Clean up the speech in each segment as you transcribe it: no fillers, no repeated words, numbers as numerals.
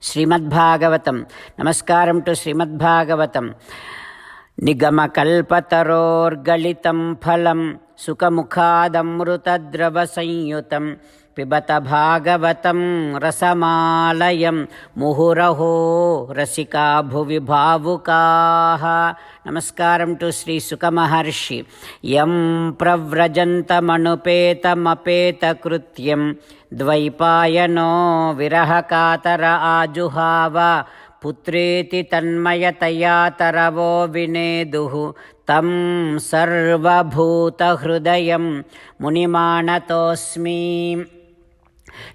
శ్రీమద్భాగవతం. నమస్కారం టు శ్రీమద్భాగవతం. నిగమకల్పతరోర్గళితం ఫలం సుఖముఖాదమృతద్రవ సంయుతం పిబత భాగవతం రసమాలయం ముహురహో రసికా భువి భావుకాః. నమస్కారం టు శ్రీ సుఖ మహర్షి. యం ప్రవ్రజంతమనుపేతమపేతకృత్యం ద్వైపాయనో విరహకాతర ఆజుహావ పుత్రేతి తన్మయతయా తరవో వినేదుః తం సర్వభూతహృదయం మునిమానతోస్మి.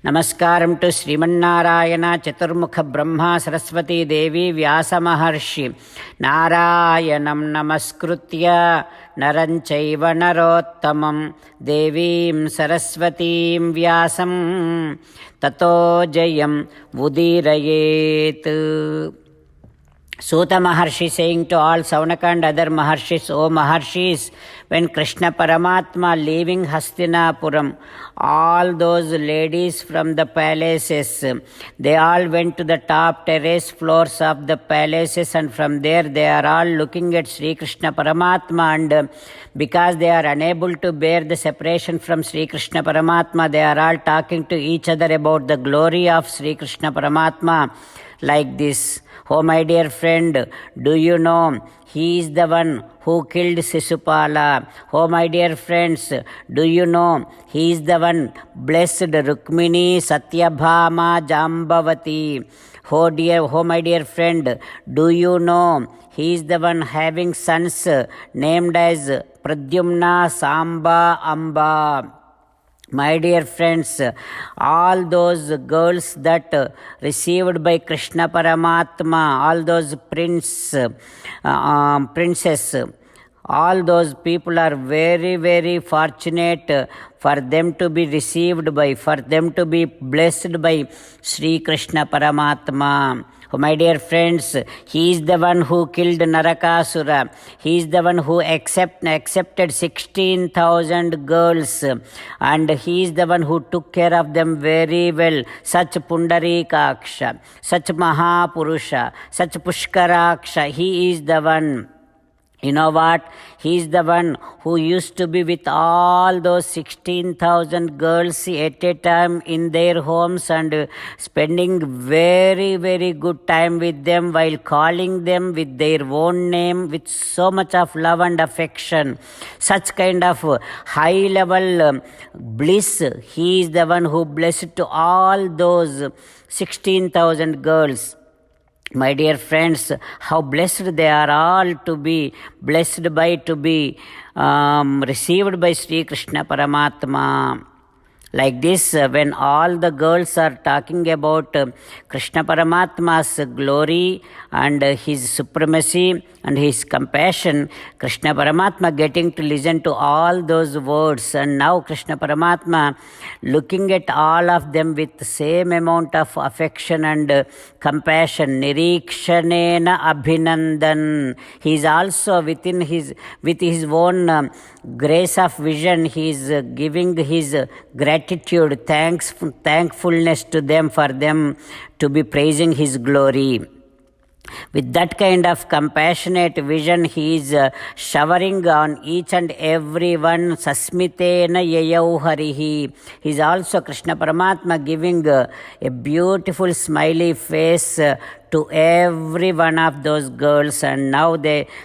నమస్కారం టు శ్రీమన్నారాయణ, చతుర్ముఖ బ్రహ్మ, సరస్వతీదేవి, వ్యాసమహర్షి. నారాయణం నమస్కృత్య నరం చైవ నరోత్తమం దేవీం సరస్వతీం వ్యాసం తతో జయం ఉదీరయేత్. Suta Maharshi saying to all Saunaka and other Maharshis, O Maharshis, when Krishna Paramatma leaving Hastinapuram, all those ladies from the palaces, they all went to the top terrace floors of the palaces, and from there they are all looking at Sri Krishna Paramatma, and because they are unable to bear the separation from Sri Krishna Paramatma, they are all talking to each other about the glory of Sri Krishna Paramatma like this. Oh my dear friend, do you know he is the one who killed Sisupala? Oh my dear friends, do you know he is the one blessed Rukmini, Satyabhama, Jambavati? Oh my dear friend, do you know he is the one having sons named as Pradyumna, Samba, Amba? My dear friends, all those girls that received by Krishna Paramatma, all those princess, all those people are very, very fortunate for them to be received by, for them to be blessed by Sri Krishna Paramatma. Oh my dear friends, he is the one who killed Narakasura. He is the one who accepted 16,000 girls, and he is the one who took care of them very well. Such Pundarikaksha, such Mahapurusha, such Pushkaraksha, he is the one. You know what? He is the one who used to be with all those 16,000 girls at a time in their homes and spending very, very good time with them while calling them with their own name with so much of love and affection. Such kind of high level bliss. He is the one who blessed to all those 16,000 girls. My dear friends, how blessed they are all to be blessed by, to be received by Sri Krishna Paramatma. Like this, when all the girls are talking about Krishna Paramatma's glory and his supremacy and his compassion, Krishna Paramatma getting to listen to all those words, and now Krishna Paramatma looking at all of them with the same amount of affection and compassion. Nirikshanena abhinandan. He is also with his own grace of vision, he is giving his gratitude, thankfulness to them for them to be praising his glory. With that kind of compassionate vision, he is showering on each and every one. Sasmitena yayau harihi. He is also, Krishna Paramatma, giving a beautiful smiley face to every one of those girls. And now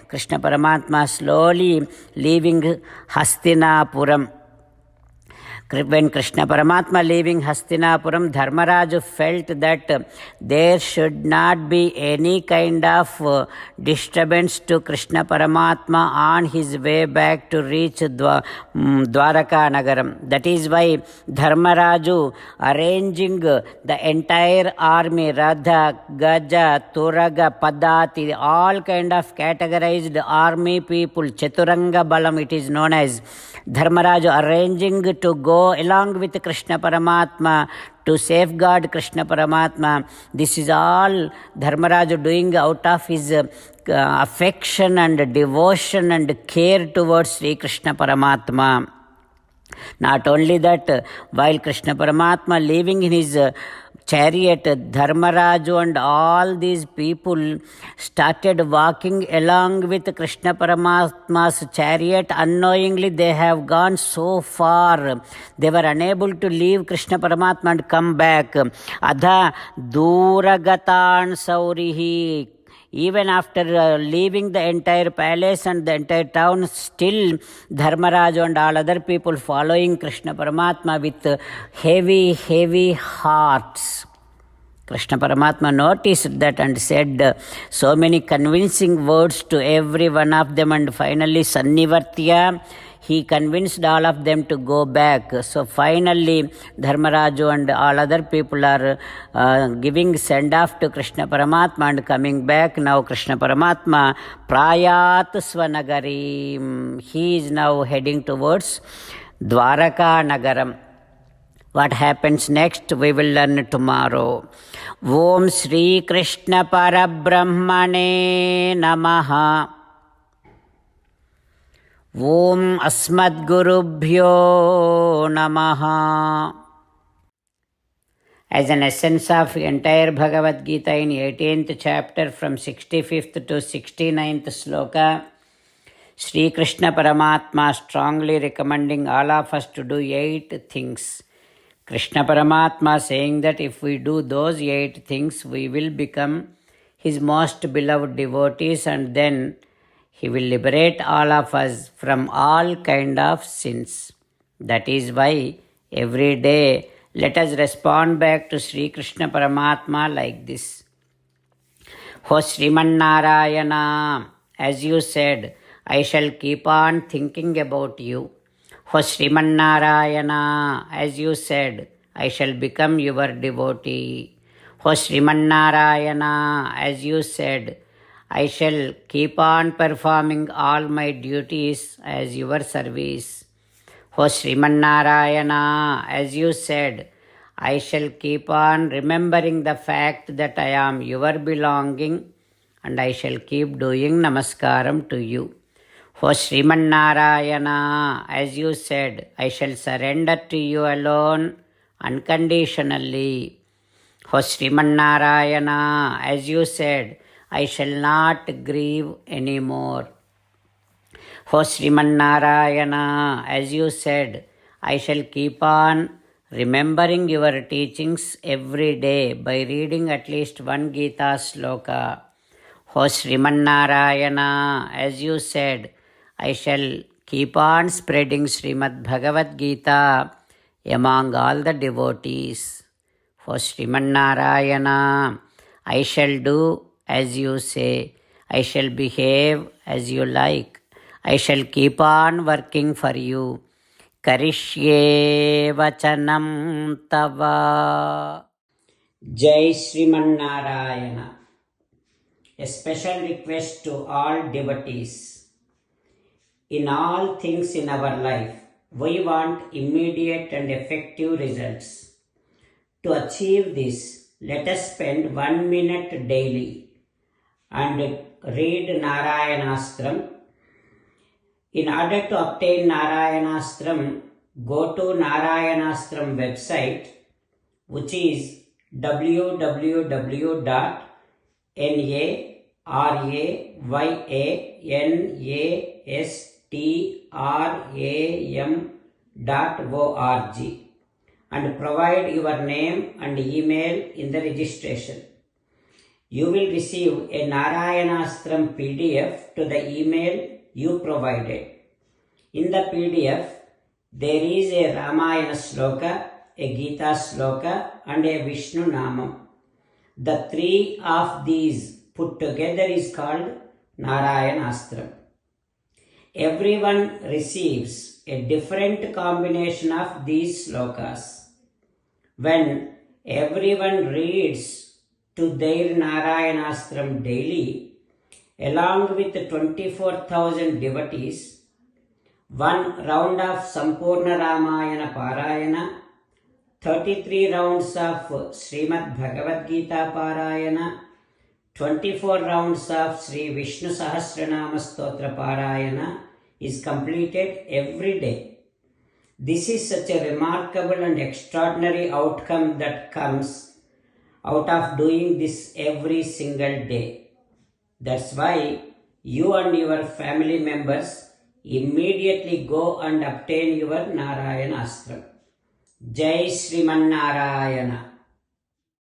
Krishna Paramatma slowly leaving Hastinapuram. When Krishna Paramatma leaving Hastinapuram, Dharmaraju felt that there should not be any kind of disturbance to Krishna Paramatma on his way back to reach Dwaraka Nagaram. That is why Dharmaraju arranging the entire army, Radha, Gaja, Turaga, Padati, all kind of categorized army people, Chaturanga Balam it is known as. Dharmaraju arranging to go along with Krishna Paramatma to safeguard Krishna Paramatma. This is all Dharmaraju doing out of his affection and devotion and care towards Sri Krishna Paramatma. Not only that, while Krishna Paramatma living in his chariot, Dharmaraju and all these people started walking along with Krishna Paramatma's chariot. Unknowingly, they have gone so far. They were unable to leave Krishna Paramatma and come back. Adha Duragatan Saurihi. Even after leaving the entire palace and the entire town, still Dharmaraju and all other people following Krishna Paramatma with heavy hearts. Krishna Paramatma noticed that and said so many convincing words to every one of them, and finally Sannivartya, he convinced all of them to go back. So finally Dharmaraju and all other people are giving send off to Krishna Paramatma and coming back. Now Krishna Paramatma Prayat Swanagari, he is now heading towards Dwaraka Nagaram. What happens next, we will learn tomorrow. Om Shri Krishna Parabrahmane Namaha. Om Asmadgurubhyo Namaha. As an essence of entire Bhagavad Gita in 18th chapter from 65th to 69th sloka, Sri Krishna Paramatma strongly recommending all of us to do 8 things. Krishna Paramatma saying that if we do those 8 things, we will become his most beloved devotees, and then he will liberate all of us from all kind of sins. That is why every day let us respond back to Sri Krishna Paramatma like this. Ho Sriman Narayana, as you said, I shall keep on thinking about you. Ho Sriman Narayana, as you said, I shall become your devotee. Ho Sriman Narayana, as you said, I shall keep on performing all my duties as your service. O Sriman Narayana, as you said, I shall keep on remembering the fact that I am your belonging, and I shall keep doing namaskaram to you. O Sriman Narayana, as you said, I shall surrender to you alone unconditionally. O Sriman Narayana, as you said, I shall not grieve anymore. O Sriman Narayana, as you said, I shall keep on remembering your teachings every day by reading at least one Gita sloka. O Sriman Narayana, as you said, I shall keep on spreading Srimad Bhagavad Gita among all the devotees. O Sriman Narayana, I shall do as you say. I shall behave as you like. I shall keep on working for you. Karishye vachanam tava. Jai Sriman Narayana. A special request to all devotees. In all things in our life, we want immediate and effective results. To achieve this, let us spend 1 minute daily and read Narayanastram. In order to obtain Narayanastram, go to Narayanastram website, which is www.narayanastram.org, and provide your name and email in the registration. You will receive a Narayanastram PDF to the email you provided. In the PDF, there is a Ramayana sloka, a Gita sloka, and a Vishnu Namam. The 3 of these put together is called Narayanastram. Everyone receives a different combination of these slokas. When everyone reads to their Narayanastram daily, along with 24,000 devotees, 1 round of Sampurna Ramayana Parayana, 33 rounds of Srimad Bhagavad Gita Parayana, 24 rounds of Sri Vishnu Sahasranama Stotra Parayana is completed every day. This is such a remarkable and extraordinary outcome that comes out of doing this every single day. That's why you and your family members immediately go and obtain your Narayana Astram. Jai Sriman Narayana.